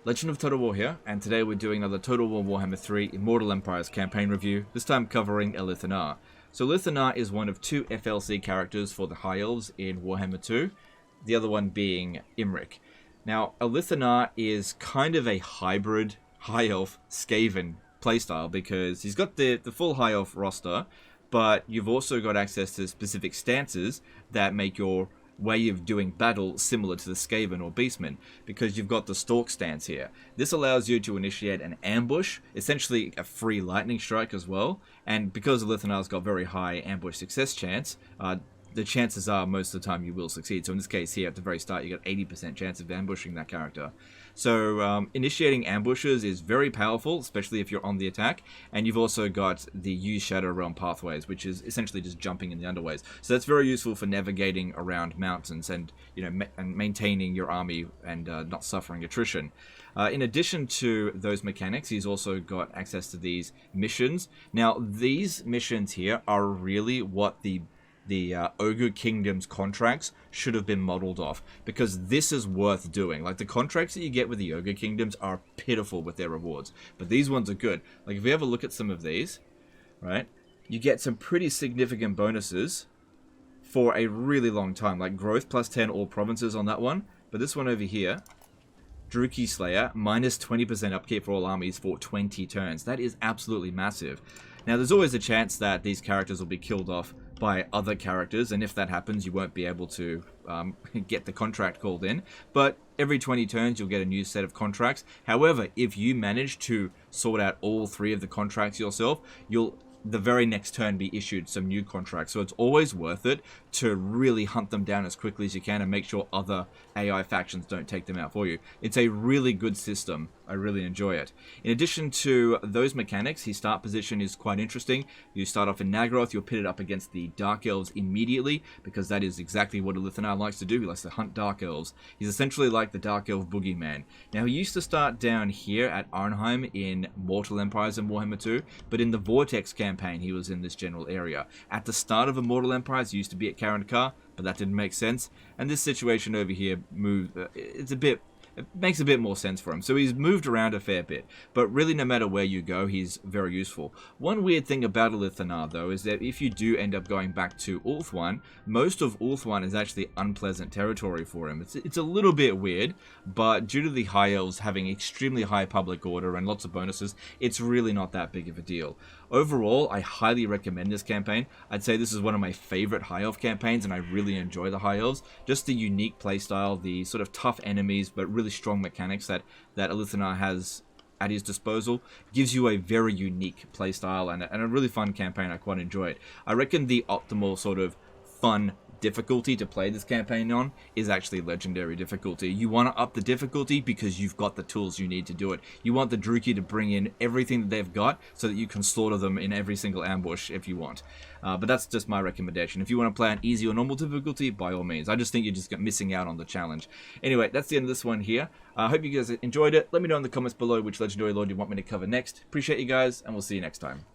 Legend of Total War here, and today we're doing another Total War Warhammer 3 Immortal Empires campaign review, this time covering Alith Anar. So Alith Anar is one of two FLC characters for the High Elves in Warhammer 2, the other one being Imric. Now, Alith Anar is kind of a hybrid High Elf Skaven playstyle because he's got the full High Elf roster, but you've also got access to specific stances that make your way of doing battle similar to the Skaven or Beastmen, because you've got the Stalk stance here. This allows you to initiate an ambush, essentially a free lightning strike as well, and because Alith Anar's got very high ambush success chance, the chances are most of the time you will succeed. So in this case here at the very start you got 80% chance of ambushing that character. So initiating ambushes is very powerful, especially if you're on the attack, and you've also got the use Shadow Realm pathways, which is essentially just jumping in the underways. So that's very useful for navigating around mountains and and maintaining your army and not suffering attrition. In addition to those mechanics, he's also got access to these missions. Now these missions here are really what the Ogre Kingdom's contracts should have been modeled off, because this is worth doing. Like, the contracts that you get with the Ogre Kingdoms are pitiful with their rewards, but these ones are good. Like, if you have a look at some of these, right, you get some pretty significant bonuses for a really long time, like growth plus 10 all provinces on that one. But this one over here, Druki Slayer, minus 20% upkeep for all armies for 20 turns. That is absolutely massive. Now, there's always a chance that these characters will be killed off by other characters, and if that happens, you won't be able to get the contract called in. But every 20 turns, you'll get a new set of contracts. However, if you manage to sort out all three of the contracts yourself, you'll the very next turn be issued some new contracts. So it's always worth it to really hunt them down as quickly as you can and make sure other AI factions don't take them out for you. It's a really good system. I really enjoy it. In addition to those mechanics, his start position is quite interesting. You start off in Naggaroth, you're pitted up against the Dark Elves immediately, because that is exactly what Alith Anar likes to do. He likes to hunt Dark Elves. He's essentially like the Dark Elf boogeyman. Now, he used to start down here at Arnheim in Mortal Empires and Warhammer 2, but in the Vortex campaign, he was in this general area. At the start of Immortal Empires, he used to be at Karan'Kar, but that didn't make sense. And this situation over here it makes a bit more sense for him. So he's moved around a fair bit, but really no matter where you go, he's very useful. One weird thing about Alith Anar, though, is that if you do end up going back to Ulthuan, most of Ulthuan is actually unpleasant territory for him. It's a little bit weird, but due to the High Elves having extremely high public order and lots of bonuses, it's really not that big of a deal. Overall, I highly recommend this campaign. I'd say this is one of my favorite High Elf campaigns, and I really enjoy the High Elves. Just the unique playstyle, the sort of tough enemies, but really strong mechanics that Alith Anar has at his disposal gives you a very unique playstyle and a really fun campaign. I quite enjoy it. I reckon the optimal sort of fun difficulty to play this campaign on is actually legendary difficulty. You want to up the difficulty because you've got the tools you need to do it. You want the Druki to bring in everything that they've got so that you can slaughter them in every single ambush if you want. But that's just my recommendation. If you want to play on easy or normal difficulty, by all means. I just think you're just missing out on the challenge. Anyway, that's the end of this one here. I hope you guys enjoyed it. Let me know in the comments below which legendary lord you want me to cover next. Appreciate you guys, and we'll see you next time.